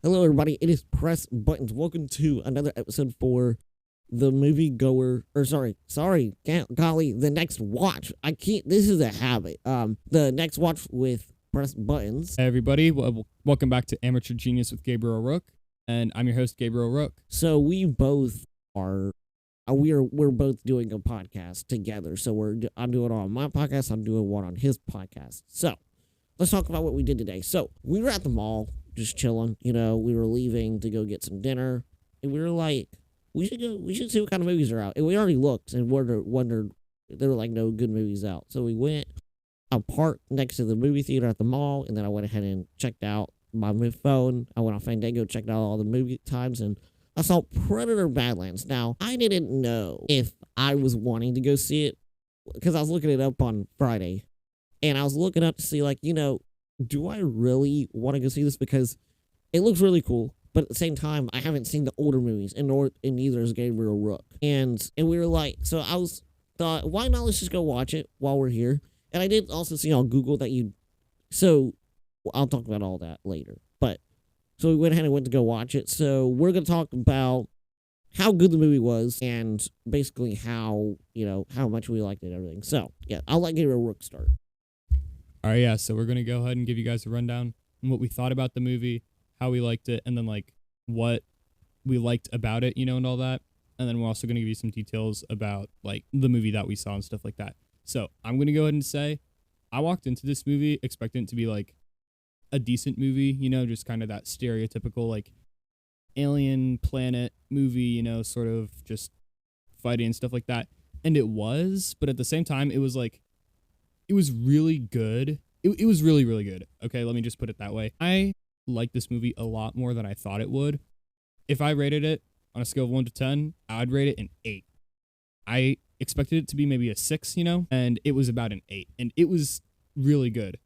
Hello, everybody. It is Press Buttons. Welcome to another episode for the golly, the next watch. This is a habit. The next watch with Press Buttons. Hey everybody, welcome back to Amateur Genius with Gabriel Rook, and I'm your host, Gabriel Rook. So we both are, we're both doing a podcast together. So I'm doing it on my podcast. I'm doing one on his podcast. So let's talk about what we did today. So we were at the mall, just chilling. We were leaving to go get some dinner, and we were like, we should see what kind of movies are out. And we already looked and wondered there were like no good movies out. So we went. I parked next to the movie theater at the mall, and then I went ahead and checked out my phone. I went on Fandango, checked out all the movie times, and I saw Predator Badlands. Now, I didn't know if I was wanting to go see it because I was looking it up on Friday, and I was looking up to see, do I really want to go see this? Because it looks really cool, but at the same time, I haven't seen the older movies, and neither is Gabriel Rook. And we were like, so I thought, why not let's just go watch it while we're here? And I did also see on Google that I'll talk about all that later. So we went ahead and went to go watch it. So we're going to talk about how good the movie was and basically how much we liked it and everything. So, yeah, I'll let Gabriel Rook start. All right, yeah, so we're going to go ahead and give you guys a rundown on what we thought about the movie, how we liked it, and then, what we liked about it, and all that. And then we're also going to give you some details about, the movie that we saw and stuff like that. So I'm going to go ahead and say I walked into this movie expecting it to be, a decent movie, just kind of that stereotypical, alien planet movie, sort of just fighting and stuff like that. And it was, but at the same time, it was, it was really good. It was really, really good. Okay, let me just put it that way. I liked this movie a lot more than I thought it would. If I rated it on a scale of 1 to 10, I'd rate it an 8. I expected it to be maybe a 6, and it was about an 8. And it was really good.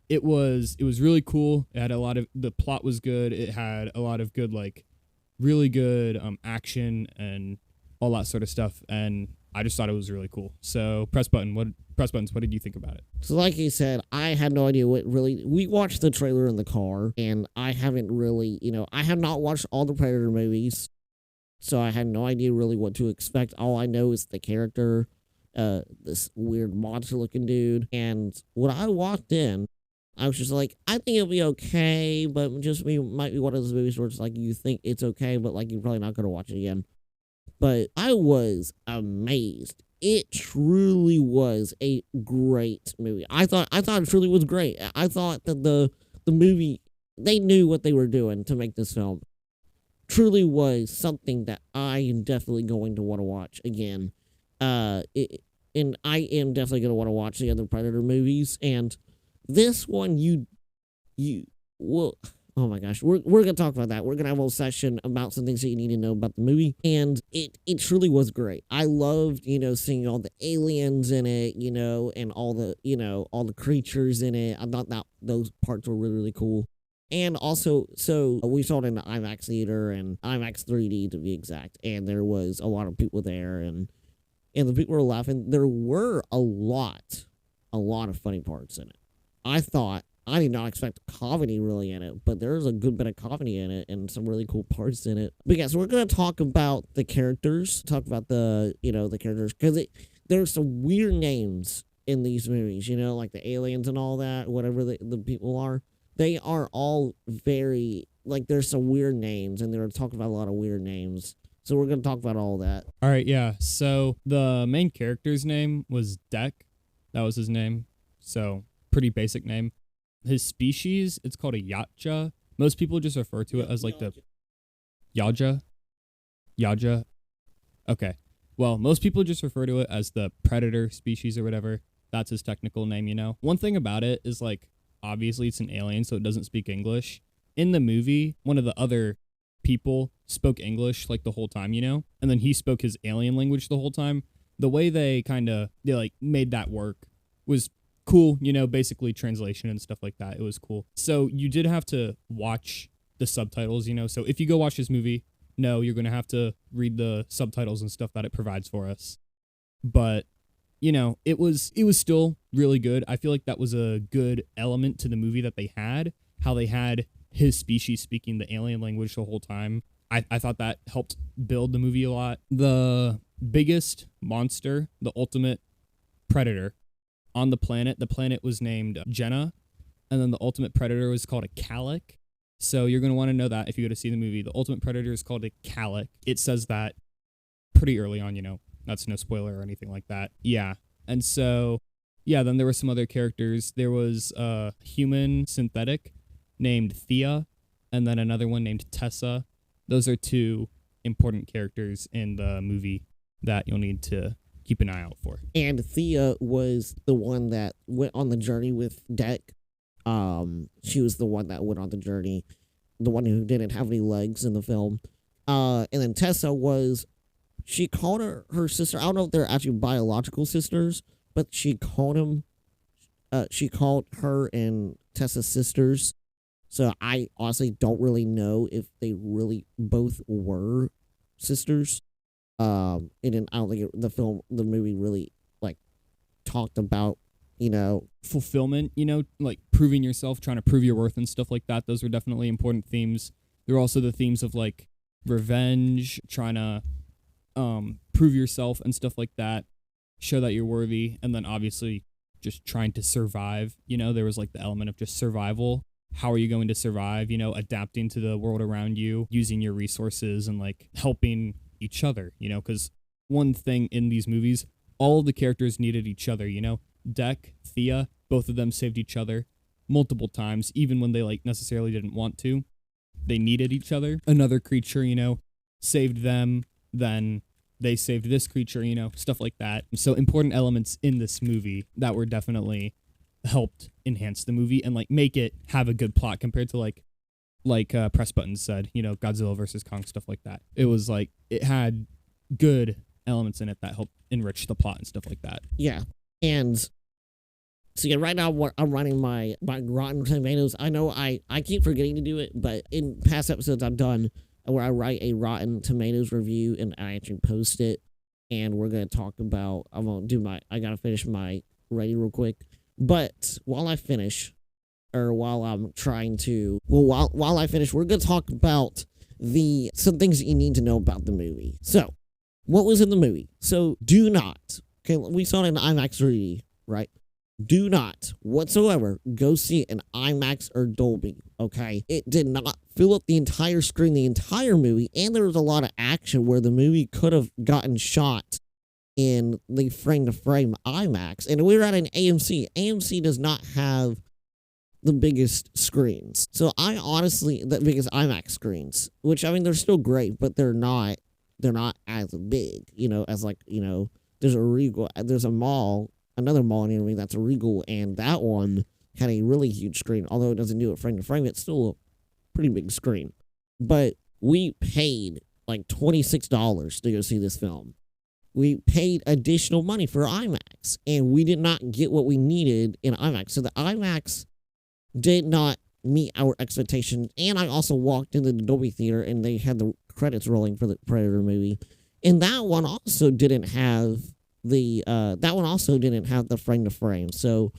It was really cool. It had the plot was good. It had a lot of good, really good action and all that sort of stuff. And I just thought it was really cool. So Press Buttons, what did you think about it? So like you said, I had no idea we watched the trailer in the car, and I haven't really, I have not watched all the Predator movies, so I had no idea really what to expect. All I know is the character, this weird monster looking dude. And when I walked in, I was just like, I think it'll be okay, but might be one of those movies where it's you think it's okay, but you're probably not going to watch it again. But I was amazed. It truly was a great movie. I thought it truly was great. I thought that the movie, they knew what they were doing to make this film. Truly was something that I am definitely going to want to watch again. And I am definitely going to want to watch the other Predator movies. And this one, oh my gosh, we're going to talk about that. We're going to have a whole session about some things that you need to know about the movie. And it truly was great. I loved, seeing all the aliens in it, and all the creatures in it. I thought that those parts were really, really cool. And also, so we saw it in the IMAX theater and IMAX 3D to be exact. And there was a lot of people there, and the people were laughing. There were a lot of funny parts in it. I did not expect comedy really in it, but there's a good bit of comedy in it and some really cool parts in it. But yeah, so we're going to talk about the characters, the characters, because there's some weird names in these movies, like the aliens and all that, whatever the people are. They are all very, there's some weird names, and they're talking about a lot of weird names. So we're going to talk about all that. All right, yeah. So the main character's name was Deck. That was his name. So pretty basic name. His species, it's called a Yautja. Most people just refer to it as the Yautja. Okay. Well, most people just refer to it as the predator species or whatever. That's his technical name, One thing about it is obviously it's an alien, so it doesn't speak English. In the movie, one of the other people spoke English the whole time, and then he spoke his alien language the whole time. The way they made that work was cool, basically translation and stuff like that. It was cool. So you did have to watch the subtitles, So if you go watch this movie, no, you're going to have to read the subtitles and stuff that it provides for us. But, it was still really good. I feel like that was a good element to the movie that they had, how they had his species speaking the alien language the whole time. I thought that helped build the movie a lot. The biggest monster, the ultimate predator on the planet was named Jenna, and then the ultimate predator was called a Calic. So you're going to want to know that if you go to see the movie. The ultimate predator is called a Calic. It says that pretty early on, that's no spoiler or anything like that. Yeah. And so, yeah, then there were some other characters. There was a human synthetic named Thea, and then another one named Tessa. Those are two important characters in the movie that you'll need to keep an eye out for. And Thea was the one that went on the journey with Deck. She was the one that went on the journey, the one who didn't have any legs in the film. And then Tessa she called her sister. I don't know if they're actually biological sisters, but she called her and Tessa's sisters. So I honestly don't really know if they really both were sisters. And then I don't think the movie really like talked about, fulfillment, like proving yourself, trying to prove your worth and stuff like that. Those were definitely important themes. There are also the themes of like revenge, trying to prove yourself and stuff like that, show that you're worthy, and then obviously just trying to survive. There was like the element of just survival. How are you going to survive? Adapting to the world around you, using your resources, and like helping each other, because one thing in these movies, all of the characters needed each other. Deck, Thea, both of them saved each other multiple times, even when they like necessarily didn't want to. They needed each other. Another creature, saved them, then they saved this creature, stuff like that. So important elements in this movie that were definitely helped enhance the movie and like make it have a good plot compared to like Press Buttons said, Godzilla versus Kong, stuff like that. It was like it had good elements in it that helped enrich the plot and stuff like that. Yeah. And so yeah, right now I'm running my Rotten Tomatoes. I know I keep forgetting to do it, but in past episodes I've done where I write a Rotten Tomatoes review and I actually post it. And we're going to talk about, I got to finish my rating real quick. But while I finish, or while I'm trying to, while I finish, we're going to talk about some things that you need to know about the movie. So, what was in the movie? So, we saw it in IMAX 3D, right? Do not whatsoever go see it in IMAX or Dolby, okay? It did not fill up the entire screen, the entire movie, and there was a lot of action where the movie could have gotten shot in the frame-to-frame IMAX, and we were at an AMC. AMC does not have the biggest screens. So the biggest IMAX screens, which, I mean, they're still great, but they're not as big, there's a Regal, there's another mall near me that's a Regal, and that one had a really huge screen. Although it doesn't do it frame to frame, it's still a pretty big screen. But we paid like $26 to go see this film. We paid additional money for IMAX, and we did not get what we needed in IMAX. So the IMAX did not meet our expectations. And I also walked into the Dolby Theater, and they had the credits rolling for the Predator movie. And that one also didn't have the frame to frame. So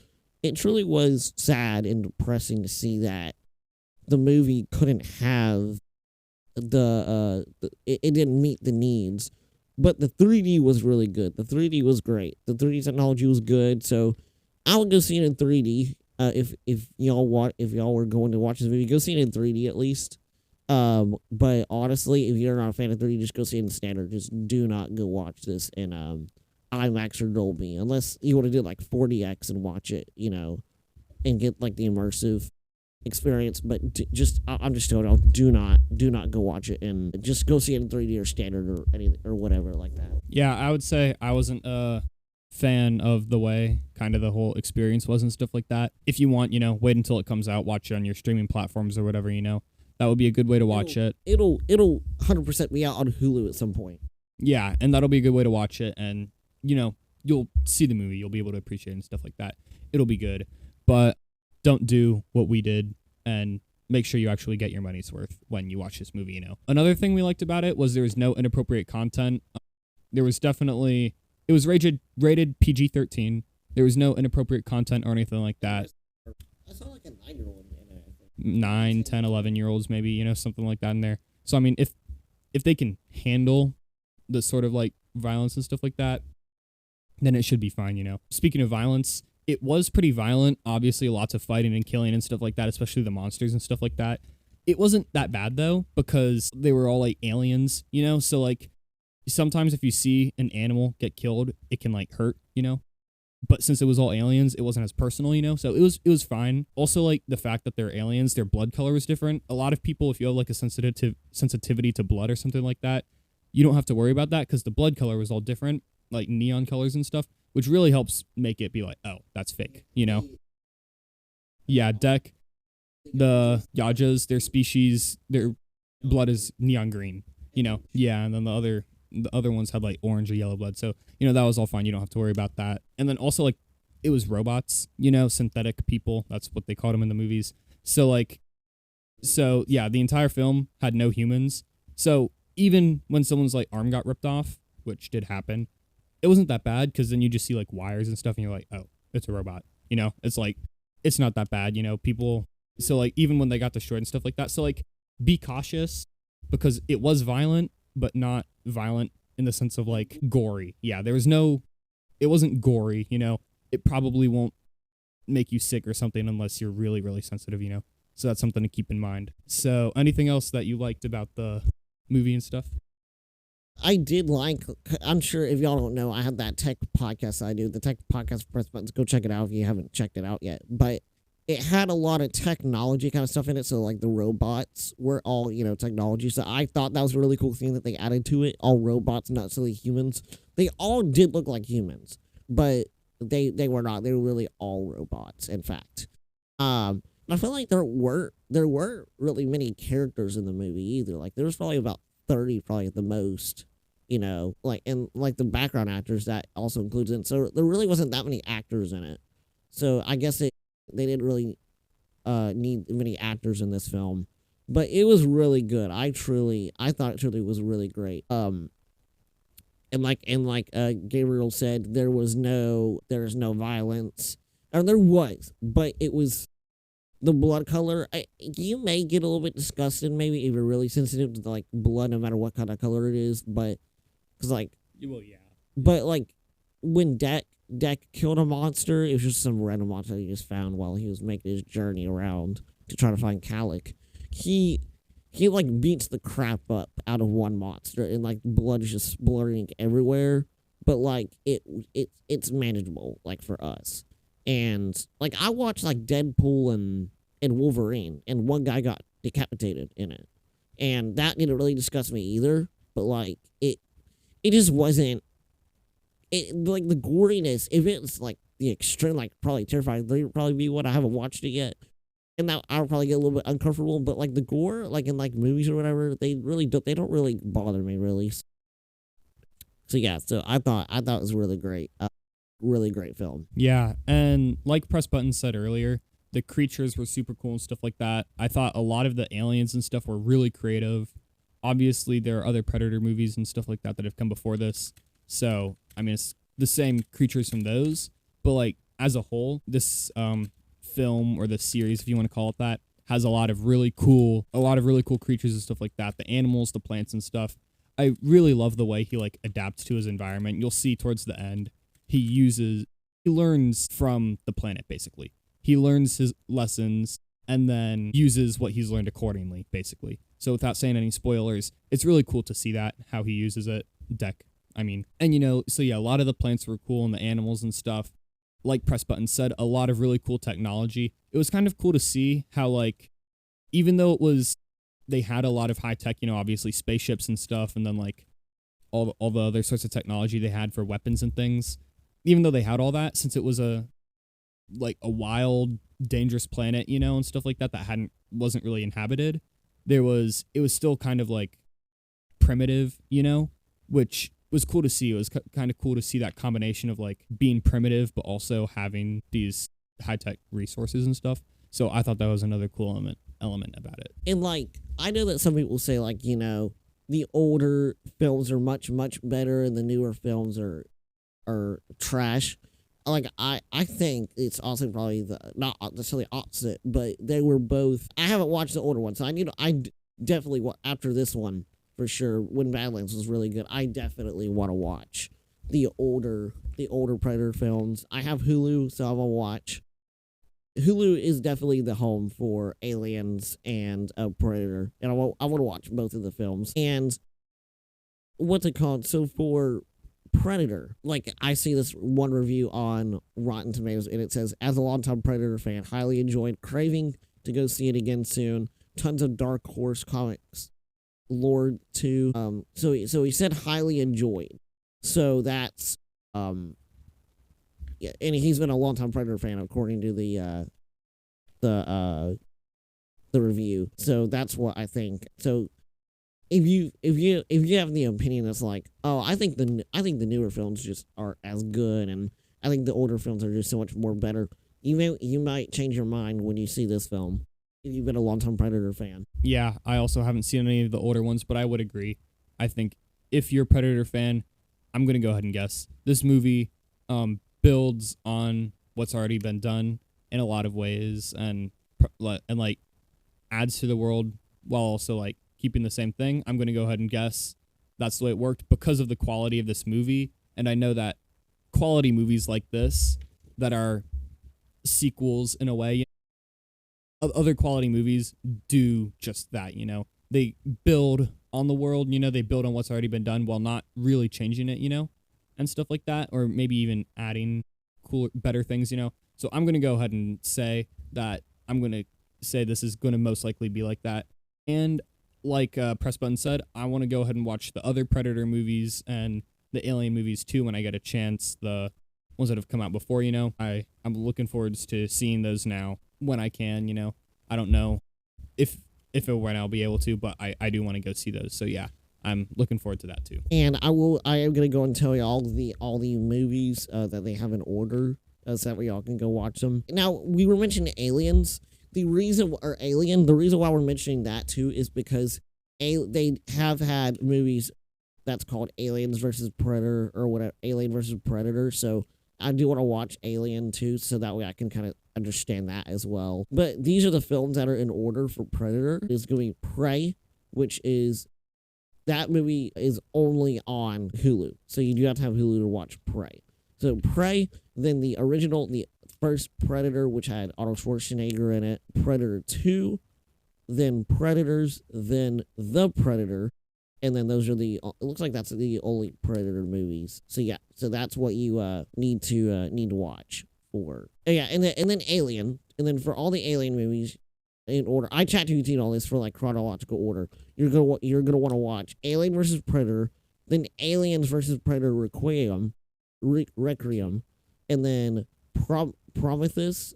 it truly was sad and depressing to see that the movie couldn't have it didn't meet the needs. But the 3D was really good. The 3D was great. The 3D technology was good. So I would go see it in 3D. If y'all were going to watch this movie, go see it in 3D at least. But honestly, if you're not a fan of 3D, just go see it in standard. Just do not go watch this in IMAX or Dolby, unless you want to do like 4DX and watch it, and get like the immersive experience. But I'm just telling you, do not go watch it, and just go see it in 3D or standard or anything or whatever like that. Yeah, I would say I wasn't a fan of the way kind of the whole experience was and stuff like that. If you want, wait until it comes out, watch it on your streaming platforms or whatever, that would be a good way to watch it. It'll 100% be out on Hulu at some point. Yeah, and that'll be a good way to watch it, and you'll see the movie, you'll be able to appreciate it and stuff like that. It'll be good, but don't do what we did and make sure you actually get your money's worth when you watch this movie, Another thing we liked about it was there was no inappropriate content. There was definitely, it was rated PG-13. There was no inappropriate content or anything like that. I saw like a 9-year-old in it, I think. 9, 10, 11-year-olds maybe, something like that in there. So I mean, if they can handle the sort of like violence and stuff like that, then it should be fine. Speaking of violence, it was pretty violent. Obviously, lots of fighting and killing and stuff like that, especially the monsters and stuff like that. It wasn't that bad though, because they were all like aliens. So like sometimes if you see an animal get killed, it can like hurt. But since it was all aliens, it wasn't as personal. So it was fine. Also, like the fact that they're aliens, their blood color was different. A lot of people, if you have like a sensitivity to blood or something like that, you don't have to worry about that because the blood color was all different, like neon colors and stuff, which really helps make it be like, oh, that's fake. Yeah, Dek, the Yajas, their species, their blood is neon green. Yeah, and then the other ones had like orange or yellow blood. So, that was all fine. You don't have to worry about that. And then also like it was robots, synthetic people. That's what they called them in the movies. So yeah, the entire film had no humans. So even when someone's like arm got ripped off, which did happen, it wasn't that bad because then you just see like wires and stuff and you're like, oh, it's a robot. It's like, it's not that bad, people. So like even when they got destroyed and stuff like that. So like be cautious because it was violent, but not violent in the sense of like gory. Yeah, it wasn't gory. It probably won't make you sick or something unless you're really, really sensitive. So that's something to keep in mind. So anything else that you liked about the movie and stuff? I did like, I'm sure if y'all don't know, I have that tech podcast I do, the tech podcast Press Buttons. Go check it out if you haven't checked it out yet. But it had a lot of technology kind of stuff in it. So like the robots were all, technology. So I thought that was a really cool thing that they added to it. All robots, not silly humans. They all did look like humans, but they were not. They were really all robots, in fact. I feel like there weren't really many characters in the movie either. Like there was probably about 30 probably at the most, like, and like the background actors that also includes it. So there really wasn't that many actors in it. So I guess they didn't really need many actors in this film, but it was really good. I thought it truly was really great. And like Gabriel said, there's no violence, or there was, but it was the blood color. You may get a little bit disgusted, maybe if you're really sensitive to like blood, no matter what kind of color it is. But because like, well, yeah. But like when Dek killed a monster, it was just some random monster he just found while he was making his journey around to try to find Calic. He like beats the crap up out of one monster, and like blood is just splurting everywhere. But like it's manageable, like for us. And like I watched like Deadpool and Wolverine, and one guy got decapitated in it, and that didn't really disgust me either. But like it just wasn't. It like the goriness. If it's like the extreme, like probably terrifying, they would probably be what I haven't watched it yet, and that I would probably get a little bit uncomfortable. But like the gore, like in like movies or whatever, they don't really bother me really. So yeah, so I thought it was really great. Really great film. Yeah, and like Press Button said earlier, the creatures were super cool and stuff like that. I thought a lot of the aliens and stuff were really creative. Obviously, there are other Predator movies and stuff like that have come before this. So, I mean, it's the same creatures from those. But, like, as a whole, this film or the series, if you want to call it that, has a lot of really cool creatures and stuff like that. The animals, the plants and stuff. I really love the way he, like, adapts to his environment. You'll see towards the end, he learns from the planet, basically. He learns his lessons and then uses what he's learned accordingly, basically. So without saying any spoilers, it's really cool to see that, how he uses it. Dek, I mean. And, so yeah, a lot of the plants were cool and the animals and stuff. Like Press Button said, a lot of really cool technology. It was kind of cool to see how, like, even though they had a lot of high tech, obviously spaceships and stuff, and then, like, all the other sorts of technology they had for weapons and things. Even though they had all that, since it was a wild, dangerous planet, and stuff like that wasn't really inhabited, it was still kind of like primitive, which was cool to see. It was kind of cool to see that combination of like being primitive, but also having these high-tech resources and stuff. So I thought that was another cool element about it. And like, I know that some people say like, the older films are much, much better and the newer films are trash. I think it's also probably not necessarily opposite, but they were both. I haven't watched the older one, so definitely after this one for sure. When Badlands was really good, I definitely want to watch the older Predator films. I have Hulu, so I will watch. Hulu is definitely the home for Aliens and Predator, and I want to watch both of the films. And what's it called? So for Predator, like I see this one review on Rotten Tomatoes, and it says, as a longtime Predator fan, highly enjoyed, craving to go see it again soon. Tons of Dark Horse comics lore too. So he said highly enjoyed. So that's yeah, and he's been a longtime Predator fan according to the review. So that's what I think. So if you have the opinion that's like, oh, I think the newer films just aren't as good, and I think the older films are just so much more better, you might change your mind when you see this film if you've been a longtime Predator fan. Yeah, I also haven't seen any of the older ones, but I would agree. I think if you're a Predator fan, I'm gonna go ahead and guess this movie builds on what's already been done in a lot of ways, and like adds to the world while also like keeping the same thing. I'm going to go ahead and guess that's the way it worked because of the quality of this movie. And I know that quality movies like this that are sequels in a way, other quality movies do just that, They build on the world, they build on what's already been done while not really changing it, and stuff like that, or maybe even adding cooler, better things, So I'm going to go ahead and say that this is going to most likely be like that. And like Press Button said, I want to go ahead and watch the other Predator movies and the Alien movies too when I get a chance. The ones that have come out before, I'm looking forward to seeing those now when I can. I don't know if and when I'll be able to, but I do want to go see those. So yeah, I'm looking forward to that too. And I am gonna go and tell you all the movies that they have in order, so that we all can go watch them. Now we were mentioning Aliens. The reason why we're mentioning that too is because they have had movies that's called Aliens versus Predator or whatever, Alien versus Predator. So I do want to watch Alien too, so that way I can kind of understand that as well. But these are the films that are in order for Predator. It's going to be Prey, which is that movie is only on Hulu, so you do have to have Hulu to watch Prey. So Prey, then the first Predator, which had Arnold Schwarzenegger in it, Predator 2, then Predators, then The Predator, and then those are it looks like that's the only Predator movies. So yeah, so that's what you need to watch for. Yeah, and then Alien, and then for all the Alien movies in order, I ChatGPT'd all this for like chronological order. You're gonna want to watch Alien versus Predator, then Aliens versus Predator Requiem, and then Prometheus,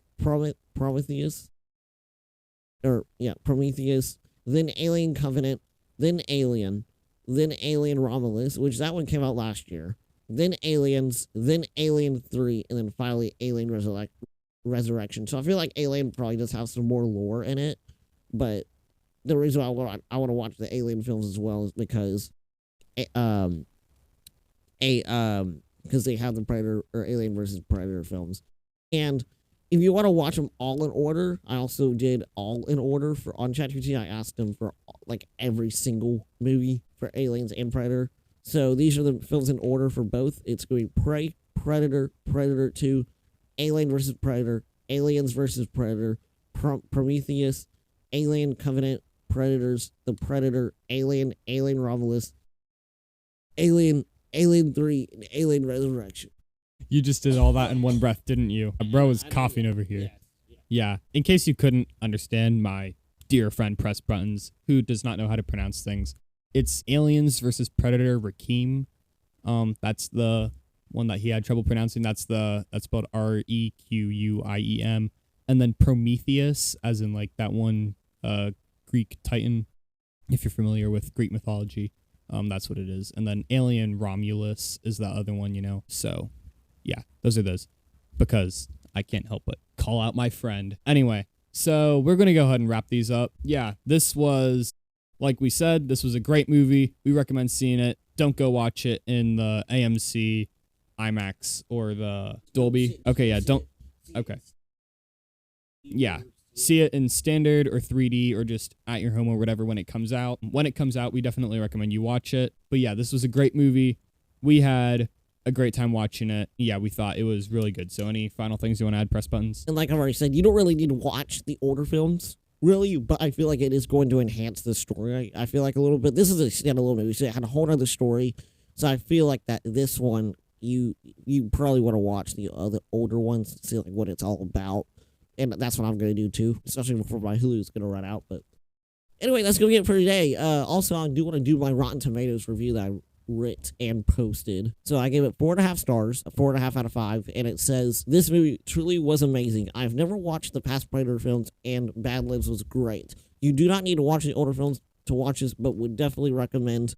then Alien Covenant, then Alien Romulus, which that one came out last year, then Aliens, then Alien 3, and then finally Alien Resurrection. So I feel like Alien probably does have some more lore in it, but the reason I want to watch the Alien films as well is because because they have the Predator or Alien versus Predator films. And if you want to watch them all in order, I also did all in order on ChatGPT. I asked them for like every single movie for Aliens and Predator. So these are the films in order for both. It's going to be Prey, Predator, Predator 2, Alien versus Predator, Aliens versus Predator, Prometheus, Alien Covenant, Predators, The Predator, Alien Romulus, Alien 3, and Alien Resurrection. You just did all that in one breath, didn't you? Bro is coughing over here. Yeah. In case you couldn't understand my dear friend Press Buttons, who does not know how to pronounce things, it's Aliens versus Predator Requiem. That's the one that he had trouble pronouncing. That's spelled Requiem. And then Prometheus, as in like that one Greek Titan, if you're familiar with Greek mythology. That's what it is. And then Alien Romulus is the other one, So yeah, those are those, because I can't help but call out my friend. Anyway, so we're going to go ahead and wrap these up. Yeah, this was, like we said, this was a great movie. We recommend seeing it. Don't go watch it in the AMC IMAX or the Dolby. Okay, yeah, don't. Okay. Yeah. See it in standard or 3D or just at your home or whatever when it comes out. When it comes out, we definitely recommend you watch it. But yeah, this was a great movie. We had a great time watching it. Yeah, we thought it was really good. So any final things you want to add, press buttons? And like I've already said, you don't really need to watch the older films, really, but I feel like it is going to enhance the story. I feel like a little bit. This is a standalone movie, so it had a whole other story. So I feel like that this one, you probably want to watch the other older ones to see like what it's all about. And that's what I'm going to do too, especially before my Hulu's going to run out. But anyway, that's going to get it for today. Also, I do want to do my Rotten Tomatoes review that I writ and posted. So I gave it 4.5 stars, 4.5 out of 5, and it says, this movie truly was amazing. I've never watched the past Predator films, and Badlands was great. You do not need to watch the older films to watch this, but would definitely recommend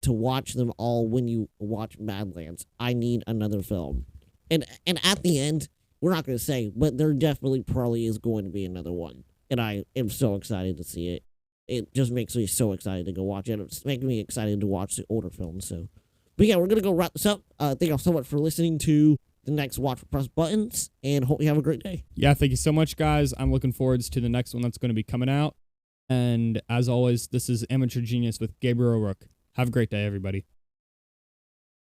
to watch them all when you watch Badlands. I need another film. And at the end, we're not going to say, but there definitely probably is going to be another one. And I am so excited to see it. It just makes me so excited to go watch it. It's making me excited to watch the older films. So, but yeah, we're going to go wrap this up. Thank you all so much for listening to the next Watch Press Buttons, and hope you have a great day. Yeah, thank you so much, guys. I'm looking forward to the next one that's going to be coming out. And as always, this is Amateur Genius with Gabriel Rook. Have a great day, everybody.